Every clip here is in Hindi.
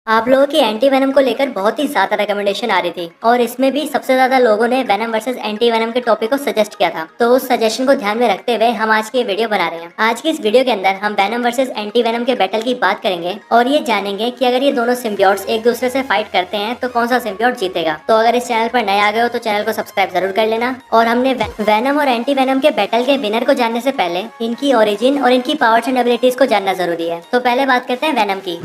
आप लोगों की एंटी वेनम को लेकर बहुत ही ज्यादा रिकमेंडेशन आ रही थी और इसमें भी सबसे ज्यादा लोगों ने वेनम वर्सेस एंटी वेनम के टॉपिक को सजेस्ट किया था। तो उस सजेशन को ध्यान में रखते हुए हम आज की वीडियो बना रहे हैं। आज की इस वीडियो के अंदर हम वेनम वर्सेस एंटी वेनम के बैटल की बात करेंगे और ये जानेंगे कि अगर ये दोनों सिम्बियोट्स एक दूसरे से फाइट करते हैं तो कौन सा सिम्बियोट जीतेगा। तो अगर इस चैनल पर नए आ गए हो तो चैनल को सब्सक्राइब जरूर कर लेना। और हमने वेनम और एंटी वेनम के बैटल के विनर को जानने से पहले इनकी ओरिजिन और इनकी पावर्स एंड एबिलिटीज को जानना जरूरी है। तो पहले बात करते हैं वेनम की।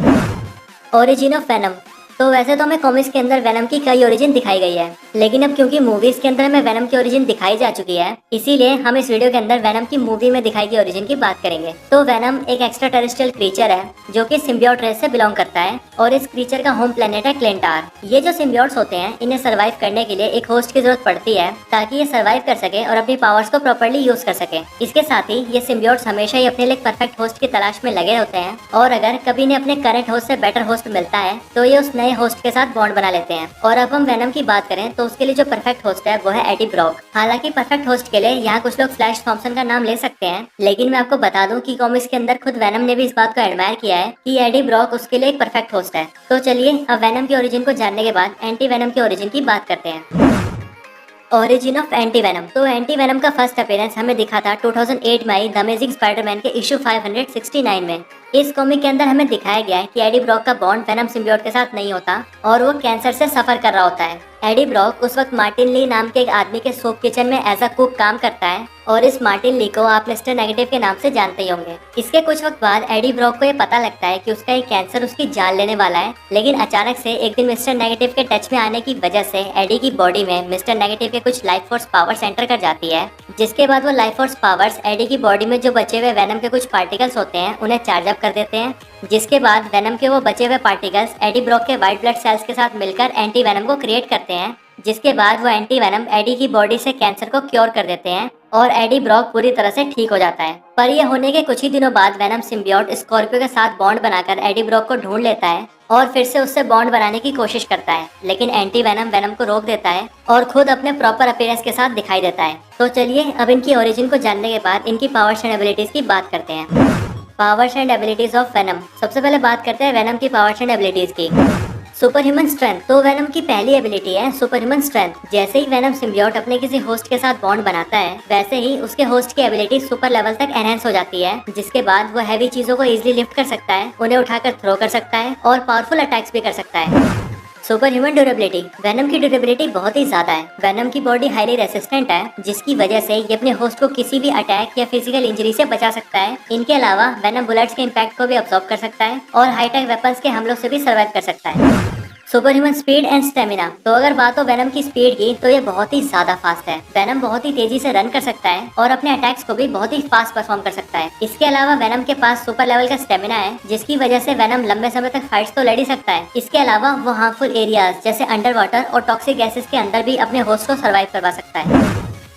Origin of venom. तो वैसे तो हमें कॉमिक्स के अंदर वेनम की कई ओरिजिन दिखाई गई है, लेकिन अब क्योंकि मूवीज के अंदर हमें वेनम की ओरिजिन दिखाई जा चुकी है, इसीलिए हम इस वीडियो के अंदर वेनम की मूवी में दिखाई गई ओरिजिन की बात करेंगे। तो वेनम एक एक्स्ट्रा टेरेस्ट्रियल क्रीचर है जो कि सिम्बियोट रेस से बिलोंग करता है और इस क्रीचर का होम प्लेनेट है क्लेंटार। ये जो सिम्बियोट्स होते हैं इन्हें सर्वाइव करने के लिए एक होस्ट की जरूरत पड़ती है ताकि ये सर्वाइव कर सके और अपनी पावर्स को प्रॉपर्ली यूज कर सके। इसके साथ ही ये सिम्बियोट्स हमेशा ही अपने लिए परफेक्ट होस्ट की तलाश में लगे होते हैं और अगर कभी इन्हें अपने करंट होस्ट से बेटर होस्ट मिलता है तो ये उस नए होस्ट के साथ बॉन्ड बना लेते हैं। और अब हम वेनम की बात करें तो उसके लिए जो परफेक्ट होस्ट है वो है एडी ब्रॉक। हालांकि परफेक्ट होस्ट के लिए यहाँ कुछ लोग फ्लैश थॉम्पसन का नाम ले सकते हैं, लेकिन मैं आपको बता दूं कि कॉमिक्स के अंदर खुद वेनम ने भी इस बात को एडमायर किया है कि एडी ब्रॉक उसके लिए एक परफेक्ट होस्ट है। तो चलिए अब वेनम की ओरिजिन को जानने के बाद एंटी वेनम की ओरिजिन की बात करते हैं। Origin of anti venom. तो एंटी वेनम का फर्स्ट अपीयरेंस हमें दिखा था 2008 में द अमेजिंग स्पाइडरमैन के इशू 569 में। इस कॉमिक के अंदर हमें दिखाया गया है कि एडी ब्रॉक का बॉन्ड वेनम सिम्बियोट के साथ नहीं होता और वो कैंसर से सफर कर रहा होता है। एडी ब्रॉक उस वक्त मार्टिन ली नाम के एक आदमी के सूप किचन में एज अ कुक काम करता है और इस मार्टिन ली को आप मिस्टर नेगेटिव के नाम से जानते ही होंगे। इसके कुछ वक्त बाद एडी ब्रॉक को ये पता लगता है कि उसका एक कैंसर उसकी जान लेने वाला है, लेकिन अचानक से एक दिन मिस्टर नेगेटिव के टच में आने की वजह से एडी की बॉडी में मिस्टर नेगेटिव के कुछ लाइफ फोर्स पावर्स एंटर कर जाती है, जिसके बाद वो लाइफ फोर्स पावर्स एडी की बॉडी में जो बचे हुए वेनम के कुछ पार्टिकल्स होते हैं उन्हें चार्ज अप कर देते हैं, जिसके बाद वेनम के वो बचे हुए पार्टिकल्स एडी ब्रॉक के व्हाइट ब्लड सेल्स के साथ मिलकर एंटी वेनम को क्रिएट करते हैं, जिसके बाद वो एंटी वेनम एडी की बॉडी से कैंसर को क्योर कर देते हैं और एडी ब्रॉक पूरी तरह से ठीक हो जाता है। पर ये होने के कुछ ही दिनों बाद वेनम सिम्बियोट स्कॉर्पियो के साथ बॉन्ड बनाकर एडी ब्रॉक को ढूंढ लेता है और फिर से उससे बॉन्ड बनाने की कोशिश करता है, लेकिन एंटी वेनम वेनम को रोक देता है और खुद अपने प्रॉपर अपीयरेंस के साथ दिखाई देता है। तो चलिए अब इनकी ओरिजिन को जानने के बाद इनकी पावर्स एंड एबिलिटीज की बात करते हैं। Powers and abilities of venom. सबसे पहले बात करते हैं वेनम की पावर्स एंड एबिलिटीज की। Super human strength. तो वेनम की पहली एबिलिटी है सुपर ह्यूमन स्ट्रेंथ। जैसे ही वेनम सिम्बियोट अपने किसी होस्ट के साथ बॉन्ड बनाता है वैसे ही उसके होस्ट की एबिलिटी सुपर लेवल तक एनहेंस हो जाती है, जिसके बाद वो हैवी चीजों को इजीली लिफ्ट कर सकता है, उन्हें उठाकर थ्रो कर सकता है और पावरफुल अटैक्स भी कर सकता है। Super human durability. वेनम की ड्यूरेबिलिटी बहुत ही ज्यादा है। वेनम की बॉडी हाईली रेसिस्टेंट है, जिसकी वजह से ये अपने होस्ट को किसी भी अटैक या फिजिकल इंजरी से बचा सकता है। इनके अलावा वेनम बुलेट्स के इम्पैक्ट को भी अब्सॉर्ब कर सकता है और हाईटेक वेपन्स के हमलों से भी सर्वाइव कर सकता है। Super human speed and stamina. तो अगर बात हो वेनम की स्पीड की तो ये बहुत ही ज्यादा फास्ट है। वेनम बहुत ही तेजी से रन कर सकता है और अपने अटैक्स को भी बहुत ही फास्ट परफॉर्म कर सकता है। इसके अलावा वेनम के पास सुपर लेवल का स्टेमिना है, जिसकी वजह से वेनम लंबे समय तक फाइट्स तो लड़ ही सकता है। इसके अलावा वो हार्मफुल एरियाज जैसे अंडर वाटर और टॉक्सिक गैसेस के अंदर भी अपने होस्ट को सर्वाइव करवा सकता है।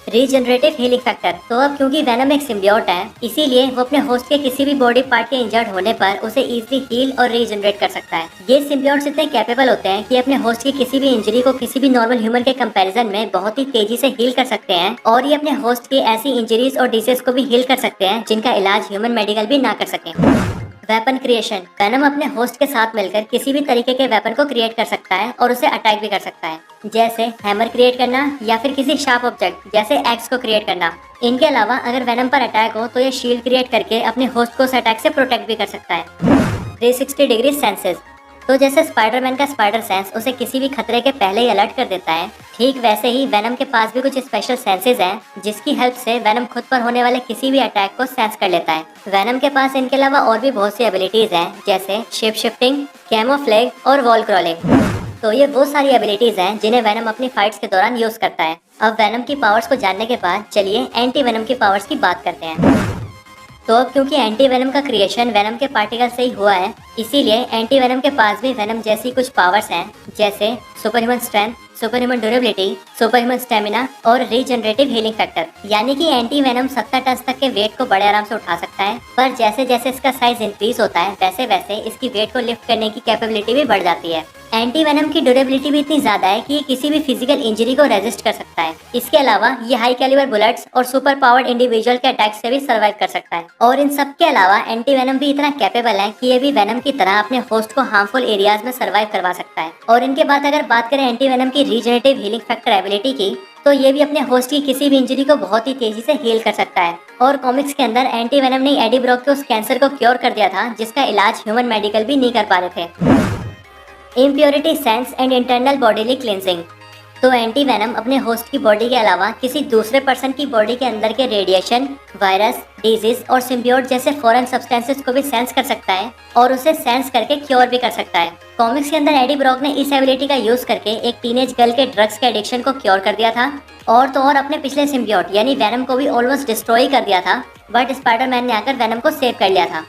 Regenerative healing factor. तो अब क्योंकि वेनम एक सिम्बियोट है, इसीलिए वो अपने होस्ट के किसी भी बॉडी पार्ट के इंजर्ड होने पर उसे इजीली हील और रीजनरेट कर सकता है। ये सिम्बियोट्स इतने कैपेबल होते हैं कि अपने होस्ट की किसी भी इंजरी को किसी भी नॉर्मल ह्यूमन के कंपैरिजन में बहुत ही तेजी से हील कर सकते हैं और ये अपने होस्ट की ऐसी इंजरीज और डिजीज को भी हील कर सकते हैं जिनका इलाज ह्यूमन मेडिकल भी ना कर सके। Weapon creation. वेनम अपने होस्ट के साथ मिलकर किसी भी तरीके के वेपन को क्रिएट कर सकता है और उसे अटैक भी कर सकता है, जैसे हैमर क्रिएट करना या फिर किसी शार्प ऑब्जेक्ट जैसे एक्स को क्रिएट करना। इनके अलावा अगर वेनम पर अटैक हो तो ये शील्ड क्रिएट करके अपने होस्ट को उस अटैक से प्रोटेक्ट भी कर सकता है। 360 डिग्री सेंसेस। तो जैसे स्पाइडरमैन का स्पाइडर सेंस उसे किसी भी खतरे के पहले ही अलर्ट कर देता है, ठीक वैसे ही वेनम के पास भी कुछ स्पेशल सेंसेस हैं, जिसकी हेल्प से वेनम खुद पर होने वाले किसी भी अटैक को सेंस कर लेता है। वेनम के पास इनके अलावा और भी बहुत सी एबिलिटीज हैं, जैसे शेप शिफ्टिंग, कैमोफ्लेज और वॉल क्रॉलिंग। तो ये वो सारी एबिलिटीज हैं जिन्हें वेनम अपनी फाइट्स के दौरान यूज करता है। अब वेनम की पावर्स को जानने के बाद चलिए एंटी वेनम की पावर्स की बात करते हैं। तो अब क्योंकि एंटी वेनम का क्रिएशन वेनम के पार्टिकल से ही हुआ है, इसीलिए एंटी वेनम के पास भी वेनम जैसी कुछ पावर्स हैं, जैसे super human strength, super human durability, super human stamina और रीजनरेटिव हीलिंग फैक्टर। यानी कि एंटी वेनम 70 टन तक के वेट को बड़े आराम से उठा सकता है, पर जैसे जैसे इसका साइज इंक्रीज होता है वैसे वैसे इसकी वेट को लिफ्ट करने की कैपेबिलिटी भी बढ़ जाती है। एंटी वेनम की ड्यूरेबिलिटी भी इतनी ज्यादा है कि ये किसी भी फिजिकल इंजरी को रेजिस्ट कर सकता है। इसके अलावा ये हाई कैलिबर बुलेट्स और सुपर पावर्ड इंडिविजुअल के अटैक से भी सर्वाइव कर सकता है। और इन सब के अलावा एंटी वेनम भी इतना कैपेबल है कि ये भी वेनम की तरह अपने होस्ट को हार्मफुल एरियाज में सर्वाइव करवा सकता है। और इनके बाद अगर बात करें एंटी वेनम की रीजनरेटिव हीलिंग फैक्टर एबिलिटी की, तो ये भी अपने होस्ट की किसी भी इंजरी को बहुत ही तेजी से हील कर सकता है। और कॉमिक्स के अंदर एंटी वेनम ने एडी ब्रॉक के उस कैंसर को क्योर कर दिया था जिसका इलाज ह्यूमन मेडिकल भी नहीं कर पा रहे थे। Impurity sense and internal bodily cleansing. तो एंटी वेनम अपने होस्ट की बॉडी के अलावा किसी दूसरे पर्सन की बॉडी के अंदर के रेडिएशन, वायरस, डिजीज और सिम्बियोट जैसे फॉरेन सब्सटेंसेस को भी सेंस कर सकता है और उसे सेंस करके क्योर भी कर सकता है। कॉमिक्स के अंदर एडी ब्रॉक ने इस एबिलिटी का यूज करके एक टीनेज गर्ल के ड्रग्स के एडिक्शन को क्योर कर दिया था और तो और अपने पिछले सिम्बियोट यानी वेनम को भी ऑलमोस्ट डिस्ट्रॉय कर दिया था, बट स्पाइडरमैन ने आकर वेनम को सेव कर लिया था।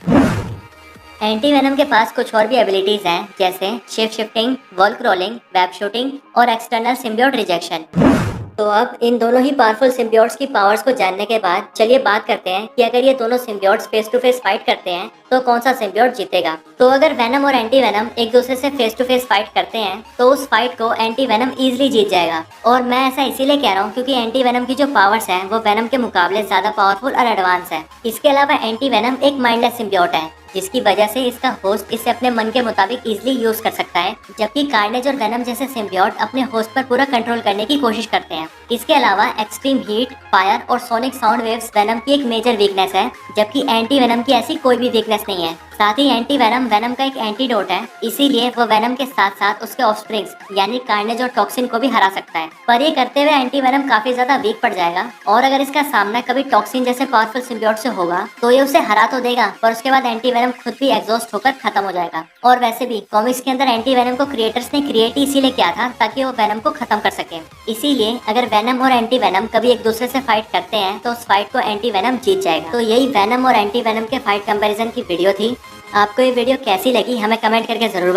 एंटी वेनम के पास कुछ और भी एबिलिटीज हैं जैसे shape shifting, wall crawling, web shooting और एक्सटर्नल सिम्बियोट रिजेक्शन। तो अब इन दोनों ही पावरफुल सिम्बियोट्स की पावर्स को जानने के बाद चलिए बात करते हैं कि अगर ये दोनों symbiotes face to face fight करते हैं तो कौन सा सिम्बियोट जीतेगा। तो अगर वेनम और एंटी वेनम एक दूसरे से फेस टू फेस फाइट करते हैं तो उस फाइट को एंटी वेनम इजीली जीत जाएगा। और मैं ऐसा इसीलिए कह रहा हूँ क्योंकि एंटी वेनम की जो पावर्स हैं वो वेनम के मुकाबले ज्यादा पावरफुल और एडवांस है। इसके अलावा एंटी वेनम एक माइंडलेस सिम्बियोट है जिसकी वजह से इसका होस्ट इसे अपने मन के मुताबिक इजीली यूज कर सकता है, जबकि कार्नेज और वेनम जैसे सिम्बियोट अपने होस्ट पर पूरा कंट्रोल करने की कोशिश करते हैं। इसके अलावा एक्सट्रीम हीट, फायर और सोनिक साउंड वेव्स वेनम की एक मेजर वीकनेस है, जबकि एंटी वेनम की ऐसी कोई भी वीकनेस नहीं है। साथ ही एंटी वेनम वेनम का एक एंटीडोट है, इसीलिए वो वेनम के साथ साथ उसके ऑफस्प्रिंग्स यानी कार्नेज और टॉक्सिन को भी हरा सकता है। पर ये करते हुए एंटी वेनम काफी ज्यादा वीक पड़ जाएगा और अगर इसका सामना कभी टॉक्सिन जैसे पावरफुल सिम्बियोट से होगा तो ये उसे हरा तो देगा पर उसके बाद एंटी वेनम खुद भी एग्जॉस्ट होकर खत्म हो जाएगा। और वैसे भी कॉमिक्स के अंदर एंटी वेनम को क्रिएटर्स ने क्रिएट इसीलिए किया था ताकि वो वेनम को खत्म कर सके। इसीलिए अगर वेनम और एंटी वेनम कभी एक दूसरे से फाइट करते हैं तो उस फाइट को एंटी वेनम जीत जाएगा। तो यही वेनम और एंटी वेनम के फाइट कंपैरिजन की वीडियो थी। आपको ये वीडियो कैसी लगी हमें कमेंट करके जरूर बताएं।